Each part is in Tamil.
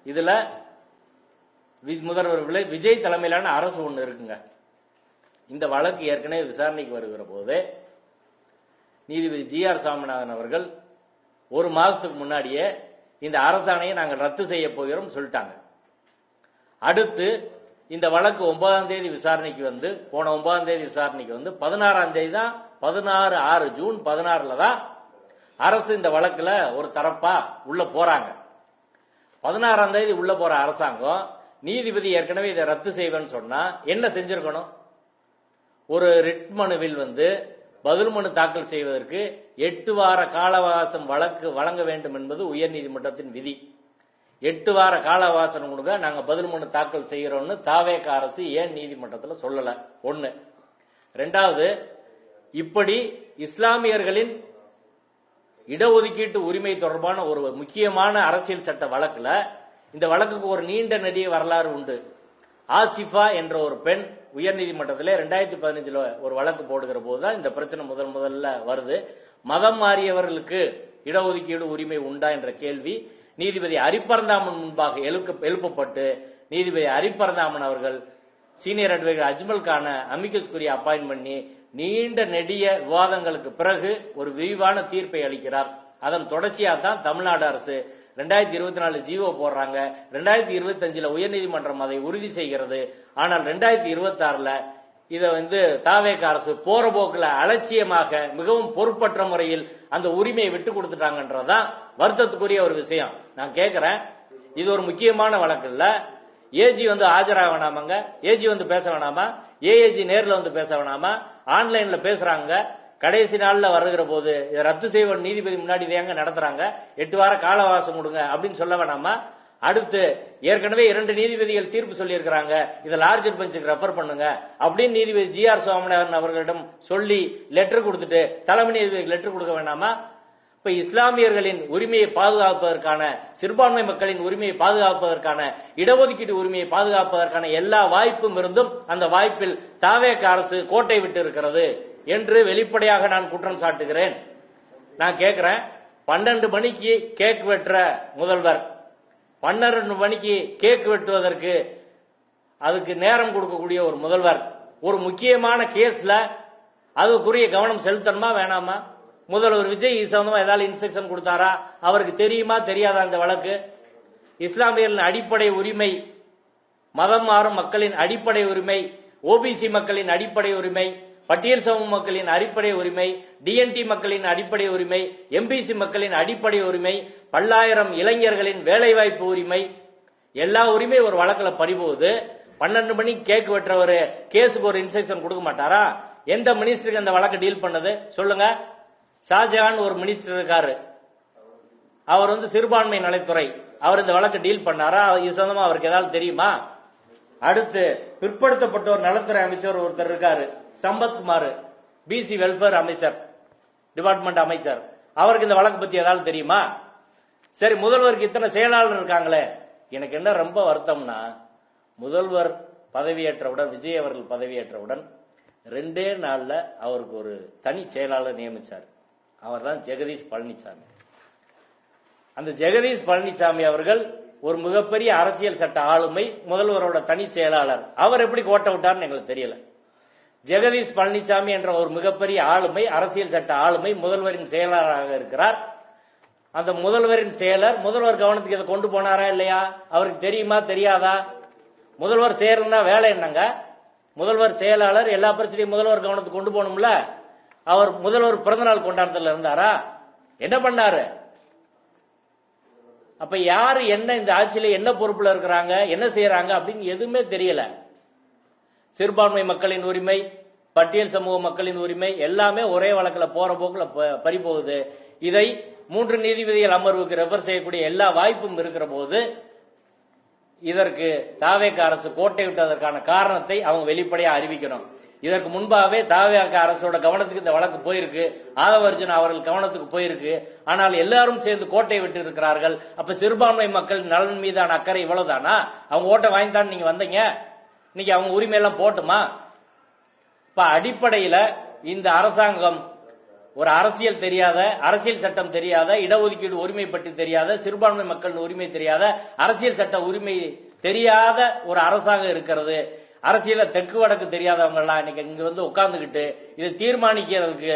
இதுல முதல்வர் விஜய் தலைமையிலான அரசு ஒண்ணு இருக்குங்க. இந்த வழக்கு ஏற்கனவே விசாரணைக்கு வருகிற போது நீதிபதி ஜி.ஆர். சாமிநாதன் அவர்கள் ஒரு மாசத்துக்கு முன்னாடியே இந்த அரசாணையை நாங்கள் ரத்து செய்ய போகிறோம் சொல்லிட்டாங்க. அடுத்து இந்த வழக்கு 9ஆம் தேதி விசாரணைக்கு வந்து போன 9ஆம் தேதி விசாரணைக்கு வந்து 16ஆம் தேதி தான் 16 ஜூன் 16 தான் அரசு இந்த வழக்குல ஒரு தரப்பா உள்ள போறாங்க. 16ஆம் தேதி உள்ள போற அரசாங்கம் நீதிபதி ஏற்கனவே இதை ரத்து செய்வேன்னு சொன்னா என்ன செஞ்சிருக்கணும்? ஒரு ரிட் மனுவில் வந்து பதில் மனு தாக்கல் செய்வதற்கு 8 வார கால அவகாசம் வழக்கு வழங்க வேண்டும் என்பது உயர்நீதிமன்றத்தின் விதி. 8 வார கால அவகாசம் கொடுங்க, நாங்க பதில் மனு தாக்கல் செய்கிறோம்னு தாவேக அரசு ஏன் நீதிமன்றத்தில் சொல்லல? ஒண்ணு. ரெண்டாவது, இப்படி இஸ்லாமியர்களின் இடஒதுக்கீட்டு உரிமை தொடர்பான ஒரு முக்கியமான அரசியல் சட்ட வழக்குல இந்த வழக்குக்கு ஒரு நீண்ட நெடிய வரலாறு உண்டு. ஆசிஃபா என்ற ஒரு பெண் உயர்நீதிமன்றத்தில் 2015 ஒரு வழக்கு போடுகிற போதுதான் இந்த பிரச்சனை முதல்ல வருது. மதம் மாறியவர்களுக்கு இடஒதுக்கீடு உரிமை உண்டா என்ற கேள்வி நீதிபதி அரிப்பரந்தாமன் முன்பாக எழுப்பப்பட்டு நீதிபதி அரிப்பரந்தாமன் அவர்கள் சீனியர் அட்வொகேட் அஜ்மல் கான அமிகஸ் குறிய அப்பாயின்ட் பண்ணி நீண்ட நெடிய விவாதங்களுக்கு பிறகு ஒரு விரிவான தீர்ப்பை அளிக்கிறார். அதன் தொடர்ச்சியா தான் தமிழ்நாடு அரசு 2024 ஜிஓ போடுறாங்க. 2025 உயர்நீதிமன்றம் அதை உறுதி செய்கிறது. ஆனால் 2026 இதை வந்து தாவேக அரசு போற போக்குல அலட்சியமாக மிகவும் பொறுப்பற்ற முறையில் அந்த உரிமையை விட்டு கொடுத்துட்டாங்கன்றதான் வருத்தத்துக்குரிய ஒரு விஷயம். நான் கேட்கிறேன், இது ஒரு முக்கியமான வழக்கு இல்ல? ஏஜி வந்து ஆஜராக வேணாமாங்க? ஏஜி வந்து பேச வேணாமா? ஏஏஜி நேர்ல வந்து பேச வேணாமா? ஆன்லைன்ல பேசுறாங்க. கடைசி நாள்ல வருகிற போது இதை ரத்து செய்வ நீதிபதி முன்னாடி இதையாங்க நடத்துறாங்க. 8 வார கால அவகாசம் கொடுங்க அப்படின்னு சொல்ல வேணாமா? அடுத்து ஏற்கனவே 2 நீதிபதிகள் தீர்ப்பு சொல்லி இருக்கிறாங்க, இதை லார்ஜர் பெஞ்சுக்கு ரெஃபர் பண்ணுங்க அப்படின்னு நீதிபதி ஜி.ஆர். சுவாமிநாதன் அவர்களிடம் சொல்லி லெட்டர் கொடுத்துட்டு தலைமை நீதிபதிக்கு லெட்டர் கொடுக்க வேண்டாமா? இப்ப இஸ்லாமியர்களின் உரிமையை பாதுகாப்பதற்கான, சிறுபான்மை மக்களின் உரிமையை பாதுகாப்பதற்கான, இடஒதுக்கீட்டு உரிமையை பாதுகாப்பதற்கான எல்லா வாய்ப்பும் இருந்தும் அந்த வாய்ப்பில் தாவேக அரசு கோட்டை விட்டு இருக்கிறது என்று வெளிப்படையாக நான் குற்றம் சாட்டுகிறேன். நான் கேட்கிறேன், 12 மணிக்கு கேக் வெட்டுற முதல்வர் 12 மணிக்கு கேக் வெட்டுவதற்கு அதுக்கு நேரம் கொடுக்கக்கூடிய ஒரு முதல்வர் ஒரு முக்கியமான கேஸ்ல அதுக்குரிய கவனம் செலுத்தணுமா வேணாமா? முதல்வர் விஜய் சம்பந்தமா ஏதாவது இன்ஸ்ட்ரக்ஷன் கொடுத்தாரா? அவருக்கு தெரியுமா தெரியாதா இந்த வழக்கு? இஸ்லாமியர்களின் அடிப்படை உரிமை, மதம் மாறும் மக்களின் அடிப்படை உரிமை, ஓபிசி மக்களின் அடிப்படை உரிமை, பட்டியல் சமூக மக்களின் அடிப்படை உரிமை, டிஎன்டி மக்களின் அடிப்படை உரிமை, எம்பிசி மக்களின் அடிப்படை உரிமை, பல்லாயிரம் இளைஞர்களின் வேலைவாய்ப்பு உரிமை, எல்லா உரிமையும் ஒரு வழக்குல பறிபோகுது. 12 மணிக்கு கேக் வெட்டுறவர் கேஸுக்கு ஒரு இன்ஸ்ட்ரக்ஷன் கொடுக்க மாட்டாரா? எந்த மினிஸ்டருக்கு அந்த வழக்கு டீல் பண்ணது சொல்லுங்க? ஷாஜகான் ஒரு மினிஸ்டர் இருக்காரு, அவர் வந்து சிறுபான்மை நலத்துறை, அவர் இந்த வழக்கு டீல் பண்ணாரா? இது சொந்தமா அவருக்கு ஏதாவது தெரியுமா? அடுத்து பிற்படுத்தப்பட்டோர் நலத்துறை அமைச்சர் ஒருத்தர் இருக்காரு, சம்பத்குமார், பிசி வெல்ஃபேர் அமைச்சர், டிபார்ட்மெண்ட் அமைச்சர், அவருக்கு இந்த வழக்கு பத்தி ஏதாவது தெரியுமா? சரி, முதல்வருக்கு இத்தனை செயலாளர் இருக்காங்களே, எனக்கு என்ன ரொம்ப வருத்தம்னா, முதல்வர் பதவியேற்றவுடன், விஜய் அவர்கள் பதவியேற்றவுடன் 2 நாள்ல அவருக்கு ஒரு தனி செயலாளர் நியமிச்சார். அவர் தான் ஜெகதீஷ் பழனிசாமி. அந்த ஜெகதீஷ் பழனிசாமி அவர்கள் ஒரு மிகப்பெரிய அரசியல் சட்ட ஆளுமை, முதல்வரோட தனி செயலாளர். அவர் எப்படி கோட்டை விட்டார்னு எங்களுக்கு தெரியல. ஜெகதீஷ் பழனிசாமி என்ற ஒரு மிகப்பெரிய ஆளுமை, அரசியல் சட்ட ஆளுமை, முதல்வரின் செயலாளராக இருக்கிறார். அந்த முதல்வரின் செயலர் முதல்வர் கவனத்துக்கு இதை கொண்டு போனாரா இல்லையா? அவருக்கு தெரியுமா தெரியாதா? முதல்வர் செயலர்னா வேலை என்னங்க? முதல்வர் செயலாளர் எல்லா பிரச்சனையும் முதல்வர் கவனத்துக்கு கொண்டு போகணும்ல. அவர் முதல்வர் பிறந்தநாள் கொண்டாட்டத்தில் இருந்தாரா? என்ன பண்ணாரு? அப்ப யாரு என்ன இந்த ஆட்சியில என்ன பொறுப்புல இருக்கிறாங்க, என்ன செய்யறாங்க அப்படின்னு எதுவுமே தெரியல. சிறுபான்மை மக்களின் உரிமை, பட்டியல் சமூக மக்களின் உரிமை எல்லாமே ஒரே வழக்குல போற போக்குல பறிபோகுது. இதை 3 நீதிபதிகள் அமர்வுக்கு ரெஃபர் செய்யக்கூடிய எல்லா வாய்ப்பும் இருக்கிற போது இதற்கு தாவேக அரசு கோட்டை விட்டதற்கான காரணத்தை அவங்க வெளிப்படையா அறிவிக்கணும். இதற்கு முன்பாகவே தாவேக அரசோட கவனத்துக்கு இந்த வழக்கு போயிருக்கு, ஆதவ அர்ஜுனா அவர்கள் கவனத்துக்கு போயிருக்கு. ஆனால் எல்லாரும் சேர்ந்து கோட்டை விட்டு இருக்கிறார்கள். அப்ப சிறுபான்மை மக்கள் நலன் மீதான அக்கறை இவ்வளவுதானா? அவங்க ஓட்டை வாங்கித்தான் நீங்க வந்தீங்க, இன்னைக்கு அவங்க உரிமை எல்லாம் போட்டுமா? இப்ப அடிப்படையில இந்த அரசாங்கம் ஒரு அரசியல் தெரியாத, அரசியல் சட்டம் தெரியாத, இடஒதுக்கீடு உரிமை பற்றி தெரியாத, சிறுபான்மை மக்கள் உரிமை தெரியாத, அரசியல் சட்ட உரிமை தெரியாத ஒரு அரசாக இருக்கிறது. அரசியல தெற்கு வடக்கு தெரியாதவங்க எல்லாம் இன்னைக்கு இங்க வந்து உட்கார்ந்துகிட்டு இதை தீர்மானிக்கிறதுக்கு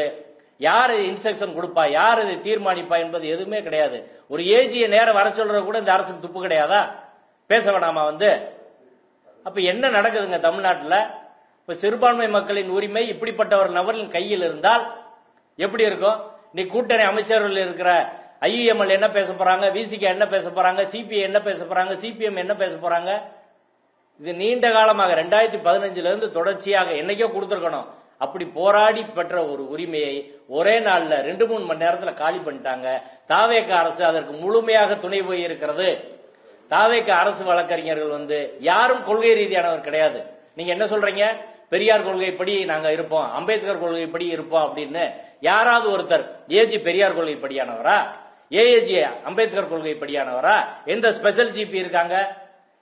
யாரு இன்ஸ்ட்ரக்ஷன் கொடுப்பா, யார் இதை தீர்மானிப்பா என்பது எதுவுமே கிடையாது. ஒரு ஏஜியை நேரம் வர சொல்றது கூட இந்த அரசுக்கு துப்பு கிடையாதா? பேச வேணாமா வந்து? அப்ப என்ன நடக்குதுங்க தமிழ்நாட்டில்? இப்ப சிறுபான்மை மக்களின் உரிமை இப்படிப்பட்ட ஒரு நபரின் கையில் இருந்தால் எப்படி இருக்கும்? நீ கூட்டணி அமைச்சர்கள் இருக்கிற ஐயுஎம்எல் என்ன பேச போறாங்க, விசிகே என்ன பேச போறாங்க, சிபிஐ என்ன பேச போறாங்க, சிபிஎம் என்ன பேச போறாங்க? இது நீண்ட காலமாக 2015 இருந்து தொடர்ச்சியாக என்னைக்கோ கொடுத்திருக்கணும். அப்படி போராடி பெற்ற ஒரு உரிமையை ஒரே நாள்ல 2-3 மணி நேரத்துல காலி பண்ணிட்டாங்க. தாவேக அரசு அதற்கு முழுமையாக துணை போய் இருக்கிறது. தாவேக அரசு வழக்கறிஞர்கள் வந்து யாரும் கொள்கை ரீதியானவர் கிடையாது. நீங்க என்ன சொல்றீங்க? பெரியார் கொள்கைப்படி நாங்க இருப்போம், அம்பேத்கர் கொள்கைப்படி இருப்போம் அப்படின்னு. யாராவது ஒருத்தர் ஏஜி பெரியார் கொள்கைப்படியானவரா, ஏஏஜி அம்பேத்கர் கொள்கைப்படியானவரா? எந்த ஸ்பெஷல் ஜிபி இருக்காங்க?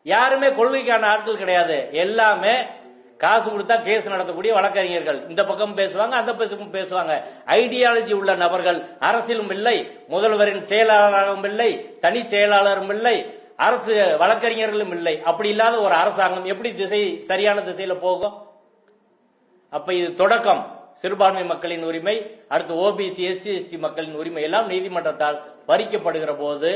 யாருமே கொள்கைக்கான ஆட்கள் கிடையாது. எல்லாமே காசு கொடுத்தா கேஸ் நடத்தக்கூடிய வழக்கறிஞர்கள். இந்த பக்கம் பேசுவாங்க, அந்த பக்கம் பேசுவாங்க. ஐடியாலஜி உள்ள நபர்கள் அரசியலும் இல்லை, முதல்வரின் செயலாளரும் இல்லை, தனி செயலாளரும் இல்லை, அரசு வழக்கறிஞர்களும் இல்லை. அப்படி இல்லாத ஒரு அரசாங்கம் எப்படி சரியான திசையில போகும்? அப்ப இது தொடக்கம். சிறுபான்மை மக்களின் உரிமை, அடுத்து ஓபிசி, எஸ்சி, எஸ்டி மக்களின் உரிமை எல்லாம் நீதிமன்றத்தால் பறிக்கப்படுகிற போது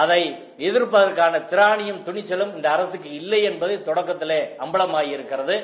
அதை எதிர்ப்பதற்கான திராணியும் துணிச்சலும் இந்த அரசுக்கு இல்லை என்பது தொடக்கத்திலே அம்பலமாகி இருக்கிறது.